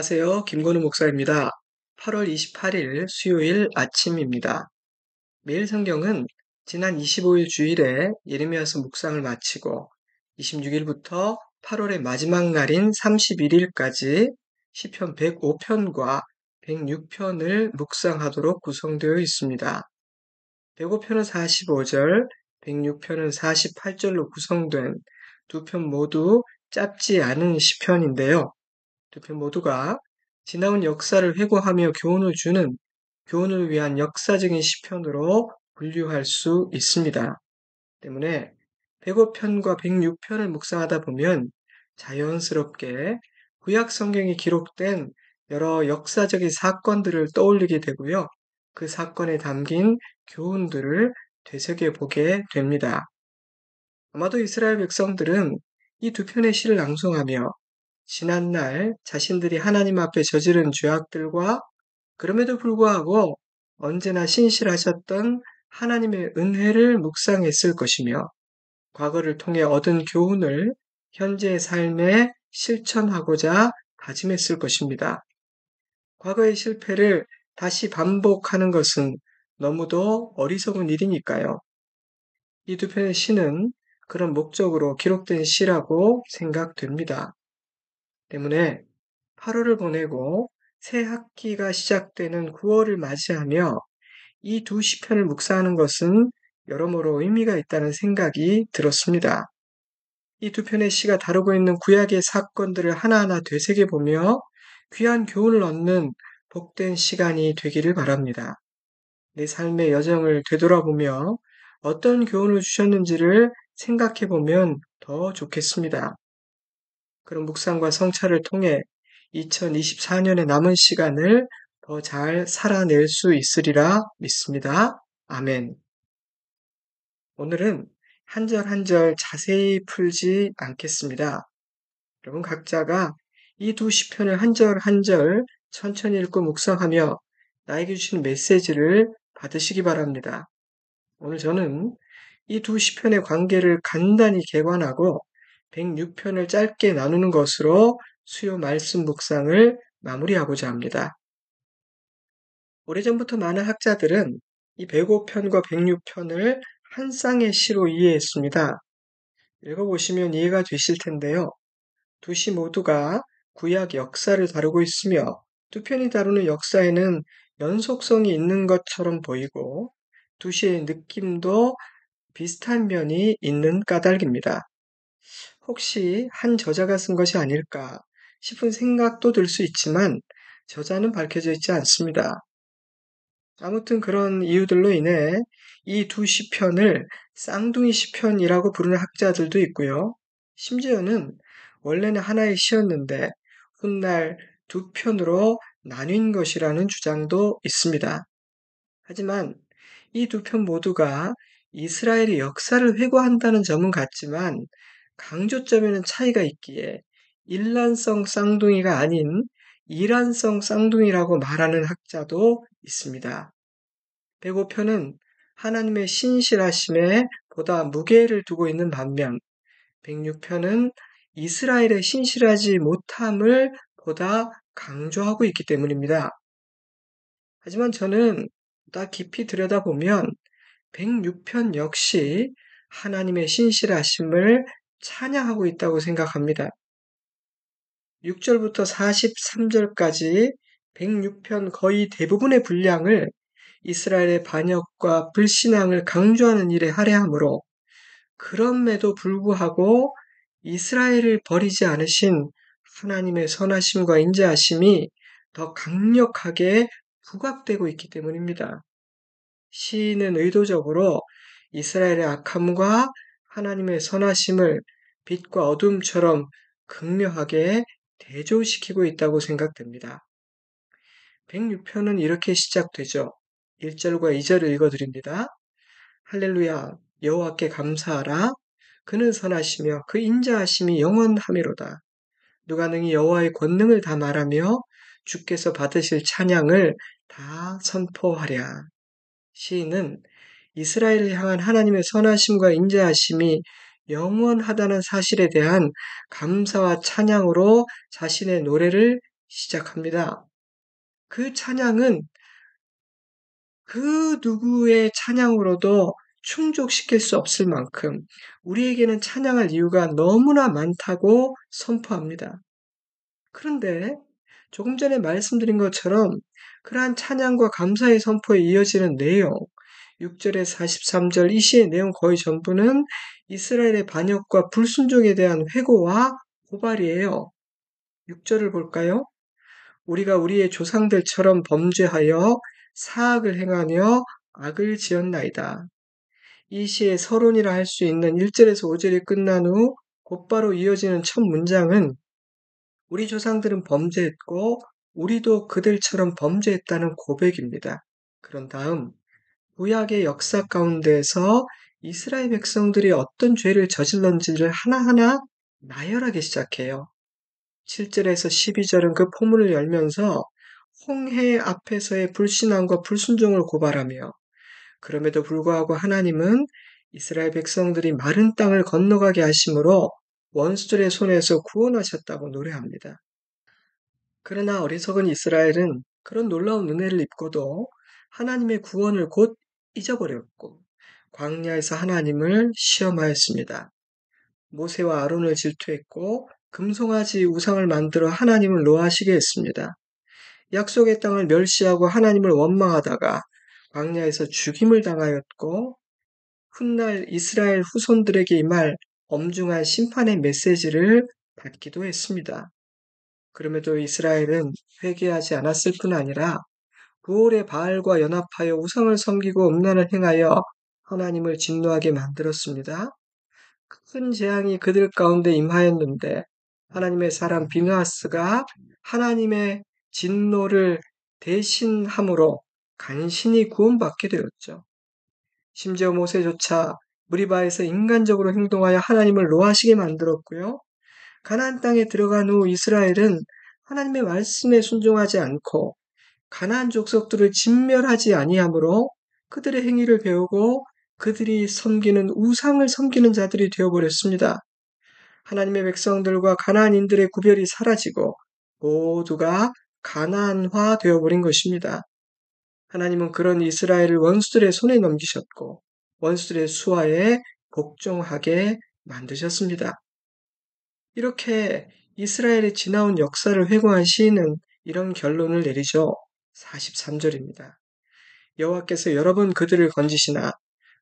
안녕하세요. 김건우 목사입니다. 8월 28일 수요일 아침입니다. 매일 성경은 지난 25일 주일에 예레미야서 묵상을 마치고 26일부터 8월의 마지막 날인 31일까지 시편 105편과 106편을 묵상하도록 구성되어 있습니다. 105편은 45절, 106편은 48절로 구성된 두 편 모두 짧지 않은 시편인데요. 두 편 모두가 지나온 역사를 회고하며 교훈을 주는 교훈을 위한 역사적인 시편으로 분류할 수 있습니다. 때문에 105편과 106편을 묵상하다 보면 자연스럽게 구약 성경에 기록된 여러 역사적인 사건들을 떠올리게 되고요. 그 사건에 담긴 교훈들을 되새겨 보게 됩니다. 아마도 이스라엘 백성들은 이 두 편의 시를 낭송하며 지난날 자신들이 하나님 앞에 저지른 죄악들과 그럼에도 불구하고 언제나 신실하셨던 하나님의 은혜를 묵상했을 것이며 과거를 통해 얻은 교훈을 현재의 삶에 실천하고자 다짐했을 것입니다. 과거의 실패를 다시 반복하는 것은 너무도 어리석은 일이니까요. 이 두 편의 시는 그런 목적으로 기록된 시라고 생각됩니다. 때문에 8월을 보내고 새 학기가 시작되는 9월을 맞이하며 이 두 시편을 묵상하는 것은 여러모로 의미가 있다는 생각이 들었습니다. 이 두 편의 시가 다루고 있는 구약의 사건들을 하나하나 되새겨보며 귀한 교훈을 얻는 복된 시간이 되기를 바랍니다. 내 삶의 여정을 되돌아보며 어떤 교훈을 주셨는지를 생각해보면 더 좋겠습니다. 그런 묵상과 성찰을 통해 2024년의 남은 시간을 더 잘 살아낼 수 있으리라 믿습니다. 아멘. 오늘은 한 절 한 절 자세히 풀지 않겠습니다. 여러분 각자가 이 두 시편을 한 절 한 절 천천히 읽고 묵상하며 나에게 주신 메시지를 받으시기 바랍니다. 오늘 저는 이 두 시편의 관계를 간단히 개관하고 106편을 짧게 나누는 것으로 수요 말씀 묵상을 마무리하고자 합니다. 오래전부터 많은 학자들은 이 105편과 106편을 한 쌍의 시로 이해했습니다. 읽어보시면 이해가 되실 텐데요. 두 시 모두가 구약 역사를 다루고 있으며 두 편이 다루는 역사에는 연속성이 있는 것처럼 보이고 두 시의 느낌도 비슷한 면이 있는 까닭입니다. 혹시 한 저자가 쓴 것이 아닐까 싶은 생각도 들 수 있지만 저자는 밝혀져 있지 않습니다. 아무튼 그런 이유들로 인해 이 두 시편을 쌍둥이 시편이라고 부르는 학자들도 있고요. 심지어는 원래는 하나의 시였는데 훗날 두 편으로 나뉜 것이라는 주장도 있습니다. 하지만 이 두 편 모두가 이스라엘의 역사를 회고한다는 점은 같지만 강조점에는 차이가 있기에 일란성 쌍둥이가 아닌 이란성 쌍둥이라고 말하는 학자도 있습니다. 105편은 하나님의 신실하심에 보다 무게를 두고 있는 반면 106편은 이스라엘의 신실하지 못함을 보다 강조하고 있기 때문입니다. 하지만 저는 더 깊이 들여다보면 106편 역시 하나님의 신실하심을 찬양하고 있다고 생각합니다. 6절부터 43절까지 106편 거의 대부분의 분량을 이스라엘의 반역과 불신앙을 강조하는 일에 할애하므로 그럼에도 불구하고 이스라엘을 버리지 않으신 하나님의 선하심과 인자하심이 더 강력하게 부각되고 있기 때문입니다. 시인은 의도적으로 이스라엘의 악함과 하나님의 선하심을 빛과 어둠처럼 극명하게 대조시키고 있다고 생각됩니다. 106편은 이렇게 시작되죠. 1절과 2절을 읽어드립니다. 할렐루야, 여호와께 감사하라. 그는 선하시며 그 인자하심이 영원하미로다. 누가 능히 여호와의 권능을 다 말하며 주께서 받으실 찬양을 다 선포하랴. 시인은 이스라엘을 향한 하나님의 선하심과 인자하심이 영원하다는 사실에 대한 감사와 찬양으로 자신의 노래를 시작합니다. 그 찬양은 그 누구의 찬양으로도 충족시킬 수 없을 만큼 우리에게는 찬양할 이유가 너무나 많다고 선포합니다. 그런데 조금 전에 말씀드린 것처럼 그러한 찬양과 감사의 선포에 이어지는 내용, 6절에 43절 이 시의 내용 거의 전부는 이스라엘의 반역과 불순종에 대한 회고와 고발이에요. 6절을 볼까요? 우리가 우리의 조상들처럼 범죄하여 사악을 행하며 악을 지었나이다. 이 시의 서론이라 할 수 있는 1절에서 5절이 끝난 후 곧바로 이어지는 첫 문장은 우리 조상들은 범죄했고 우리도 그들처럼 범죄했다는 고백입니다. 그런 다음 구약의 역사 가운데에서 이스라엘 백성들이 어떤 죄를 저질렀는지를 하나하나 나열하기 시작해요. 7절에서 12절은 그 포문을 열면서 홍해 앞에서의 불신앙과 불순종을 고발하며 그럼에도 불구하고 하나님은 이스라엘 백성들이 마른 땅을 건너가게 하심으로 원수들의 손에서 구원하셨다고 노래합니다. 그러나 어리석은 이스라엘은 그런 놀라운 은혜를 입고도 하나님의 구원을 곧 잊어버렸고 광야에서 하나님을 시험하였습니다. 모세와 아론을 질투했고 금송아지 우상을 만들어 하나님을 노하시게 했습니다. 약속의 땅을 멸시하고 하나님을 원망하다가 광야에서 죽임을 당하였고 훗날 이스라엘 후손들에게 임할 엄중한 심판의 메시지를 받기도 했습니다. 그럼에도 이스라엘은 회개하지 않았을 뿐 아니라 부올의 바알과 연합하여 우상을 섬기고 음란을 행하여 하나님을 진노하게 만들었습니다. 큰 재앙이 그들 가운데 임하였는데 하나님의 사람 비느하스가 하나님의 진노를 대신함으로 간신히 구원받게 되었죠. 심지어 모세조차 무리바에서 인간적으로 행동하여 하나님을 노하시게 만들었고요. 가나안 땅에 들어간 후 이스라엘은 하나님의 말씀에 순종하지 않고 가나안 족속들을 진멸하지 아니하므로 그들의 행위를 배우고 그들이 섬기는 우상을 섬기는 자들이 되어버렸습니다. 하나님의 백성들과 가나안인들의 구별이 사라지고 모두가 가나안화 되어버린 것입니다. 하나님은 그런 이스라엘을 원수들의 손에 넘기셨고 원수들의 수하에 복종하게 만드셨습니다. 이렇게 이스라엘의 지나온 역사를 회고한 시인은 이런 결론을 내리죠. 43절입니다. 여호와께서 여러 번 그들을 건지시나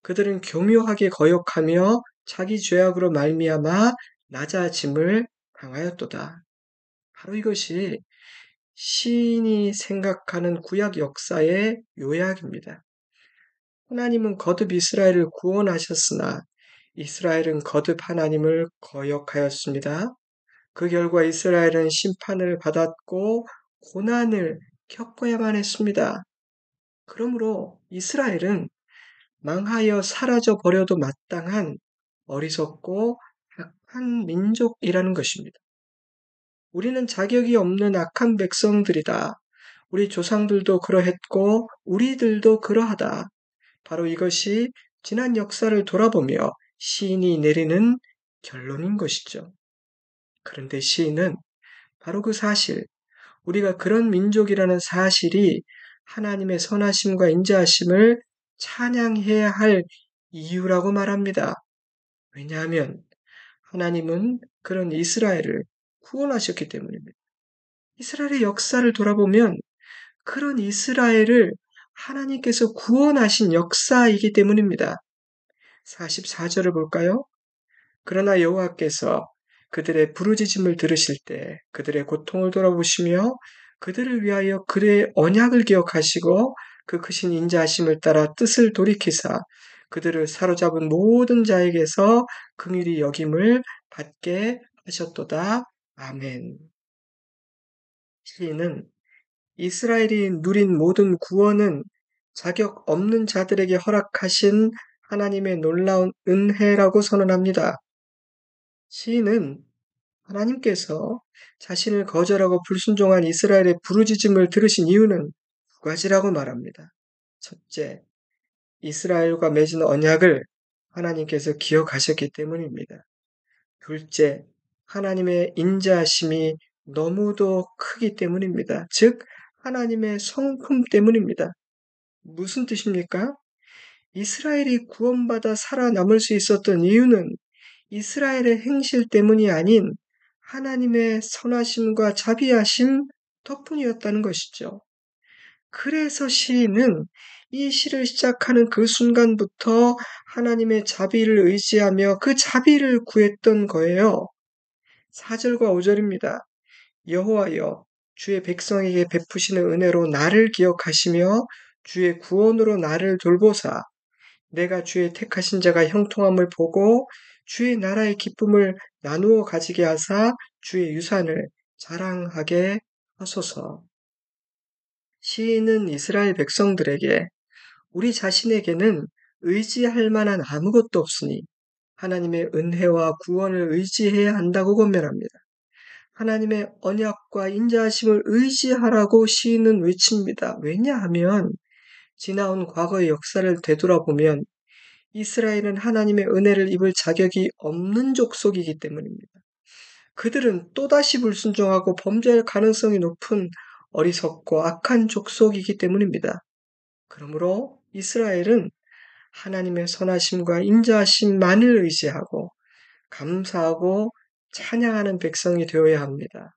그들은 교묘하게 거역하며 자기 죄악으로 말미암아 낮아짐을 당하였도다. 바로 이것이 시인이 생각하는 구약 역사의 요약입니다. 하나님은 거듭 이스라엘을 구원하셨으나 이스라엘은 거듭 하나님을 거역하였습니다. 그 결과 이스라엘은 심판을 받았고 고난을 겪어야만 했습니다. 그러므로 이스라엘은 망하여 사라져 버려도 마땅한 어리석고 악한 민족이라는 것입니다. 우리는 자격이 없는 악한 백성들이다. 우리 조상들도 그러했고 우리들도 그러하다. 바로 이것이 지난 역사를 돌아보며 시인이 내리는 결론인 것이죠. 그런데 시인은 바로 그 사실, 우리가 그런 민족이라는 사실이 하나님의 선하심과 인자하심을 찬양해야 할 이유라고 말합니다. 왜냐하면 하나님은 그런 이스라엘을 구원하셨기 때문입니다. 이스라엘의 역사를 돌아보면 그런 이스라엘을 하나님께서 구원하신 역사이기 때문입니다. 44절을 볼까요? 그러나 여호와께서 그들의 부르짖음을 들으실 때 그들의 고통을 돌아보시며 그들을 위하여 그의 언약을 기억하시고 그 크신 인자하심을 따라 뜻을 돌이키사 그들을 사로잡은 모든 자에게서 긍휼히 여김을 받게 하셨도다. 아멘. 시인은 이스라엘이 누린 모든 구원은 자격 없는 자들에게 허락하신 하나님의 놀라운 은혜라고 선언합니다. 시인은 하나님께서 자신을 거절하고 불순종한 이스라엘의 부르짖음을 들으신 이유는 두 가지라고 말합니다. 첫째, 이스라엘과 맺은 언약을 하나님께서 기억하셨기 때문입니다. 둘째, 하나님의 인자하심이 너무도 크기 때문입니다. 즉, 하나님의 성품 때문입니다. 무슨 뜻입니까? 이스라엘이 구원받아 살아남을 수 있었던 이유는 이스라엘의 행실 때문이 아닌 하나님의 선하심과 자비하심 덕분이었다는 것이죠. 그래서 시인은 이 시를 시작하는 그 순간부터 하나님의 자비를 의지하며 그 자비를 구했던 거예요. 4절과 5절입니다. 여호와여, 주의 백성에게 베푸시는 은혜로 나를 기억하시며 주의 구원으로 나를 돌보사 내가 주의 택하신 자가 형통함을 보고 주의 나라의 기쁨을 나누어 가지게 하사 주의 유산을 자랑하게 하소서. 시인은 이스라엘 백성들에게 우리 자신에게는 의지할 만한 아무것도 없으니 하나님의 은혜와 구원을 의지해야 한다고 권면합니다. 하나님의 언약과 인자하심을 의지하라고 시인은 외칩니다. 왜냐하면 지나온 과거의 역사를 되돌아보면 이스라엘은 하나님의 은혜를 입을 자격이 없는 족속이기 때문입니다. 그들은 또다시 불순종하고 범죄할 가능성이 높은 어리석고 악한 족속이기 때문입니다. 그러므로 이스라엘은 하나님의 선하심과 인자하심만을 의지하고 감사하고 찬양하는 백성이 되어야 합니다.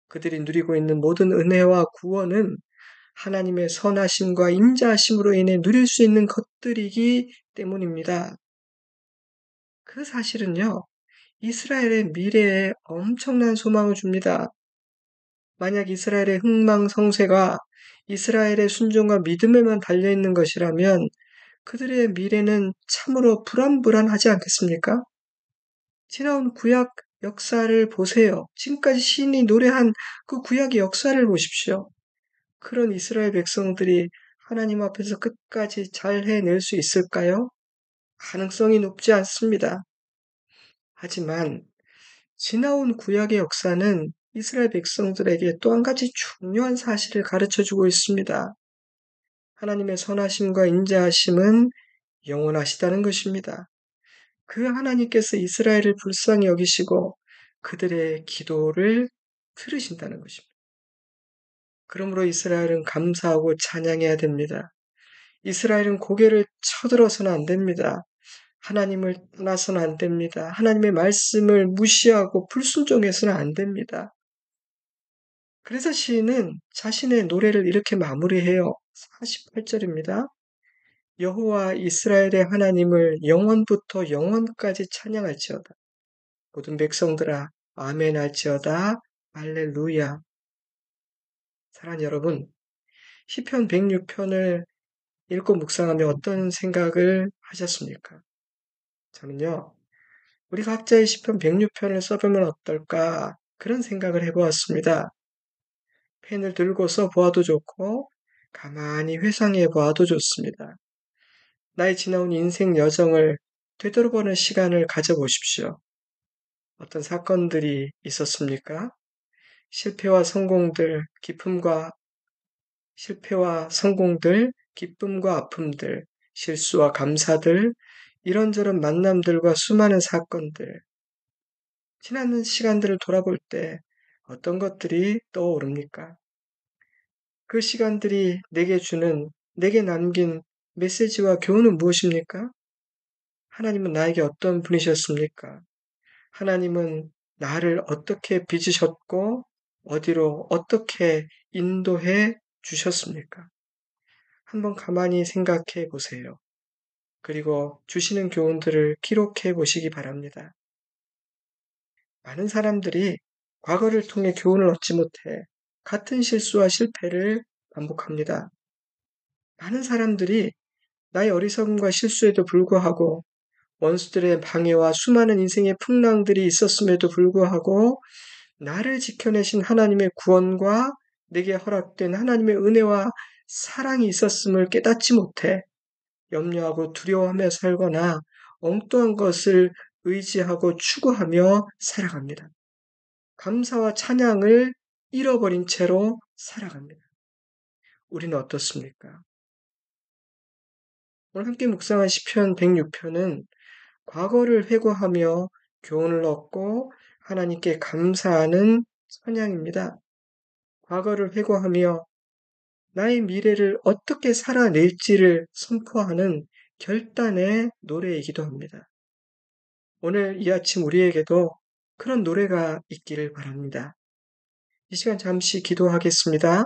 그들이 누리고 있는 모든 은혜와 구원은 하나님의 선하심과 인자하심으로 인해 누릴 수 있는 것들이기 때문입니다. 그 사실은요, 이스라엘의 미래에 엄청난 소망을 줍니다. 만약 이스라엘의 흥망성쇠가 이스라엘의 순종과 믿음에만 달려있는 것이라면 그들의 미래는 참으로 불안불안하지 않겠습니까? 지나온 구약 역사를 보세요. 지금까지 시인이 노래한 그 구약의 역사를 보십시오. 그런 이스라엘 백성들이 하나님 앞에서 끝까지 잘 해낼 수 있을까요? 가능성이 높지 않습니다. 하지만 지나온 구약의 역사는 이스라엘 백성들에게 또 한 가지 중요한 사실을 가르쳐 주고 있습니다. 하나님의 선하심과 인자하심은 영원하시다는 것입니다. 그 하나님께서 이스라엘을 불쌍히 여기시고 그들의 기도를 들으신다는 것입니다. 그러므로 이스라엘은 감사하고 찬양해야 됩니다. 이스라엘은 고개를 쳐들어서는 안 됩니다. 하나님을 떠나서는 안 됩니다. 하나님의 말씀을 무시하고 불순종해서는 안 됩니다. 그래서 시인은 자신의 노래를 이렇게 마무리해요. 48절입니다. 여호와 이스라엘의 하나님을 영원부터 영원까지 찬양할지어다. 모든 백성들아 아멘 할지어다. 할렐루야. 사랑하는 여러분, 시편 106편을 읽고 묵상하며 어떤 생각을 하셨습니까? 저는요, 우리 각자의 시편 106편을 써보면 어떨까 그런 생각을 해보았습니다. 펜을 들고 써보아도 좋고 가만히 회상해 보아도 좋습니다. 나의 지나온 인생 여정을 되돌아보는 시간을 가져보십시오. 어떤 사건들이 있었습니까? 실패와 성공들, 실패와 성공들, 기쁨과 아픔들, 실수와 감사들, 이런저런 만남들과 수많은 사건들, 지난 시간들을 돌아볼 때 어떤 것들이 떠오릅니까? 그 시간들이 내게 남긴 메시지와 교훈은 무엇입니까? 하나님은 나에게 어떤 분이셨습니까? 하나님은 나를 어떻게 빚으셨고 어디로 어떻게 인도해 주셨습니까? 한번 가만히 생각해 보세요. 그리고 주시는 교훈들을 기록해 보시기 바랍니다. 많은 사람들이 과거를 통해 교훈을 얻지 못해 같은 실수와 실패를 반복합니다. 많은 사람들이 나의 어리석음과 실수에도 불구하고 원수들의 방해와 수많은 인생의 풍랑들이 있었음에도 불구하고 나를 지켜내신 하나님의 구원과 내게 허락된 하나님의 은혜와 사랑이 있었음을 깨닫지 못해 염려하고 두려워하며 살거나 엉뚱한 것을 의지하고 추구하며 살아갑니다. 감사와 찬양을 잃어버린 채로 살아갑니다. 우리는 어떻습니까? 오늘 함께 묵상한 시편 106편은 과거를 회고하며 교훈을 얻고 하나님께 감사하는 선양입니다. 과거를 회고하며 나의 미래를 어떻게 살아낼지를 선포하는 결단의 노래이기도 합니다. 오늘 이 아침 우리에게도 그런 노래가 있기를 바랍니다. 이 시간 잠시 기도하겠습니다.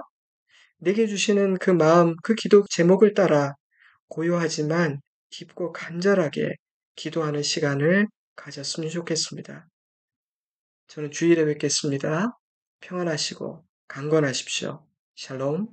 내게 주시는 그 마음, 그 기도 제목을 따라 고요하지만 깊고 간절하게 기도하는 시간을 가졌으면 좋겠습니다. 저는 주일에 뵙겠습니다. 평안하시고 강건하십시오. 샬롬.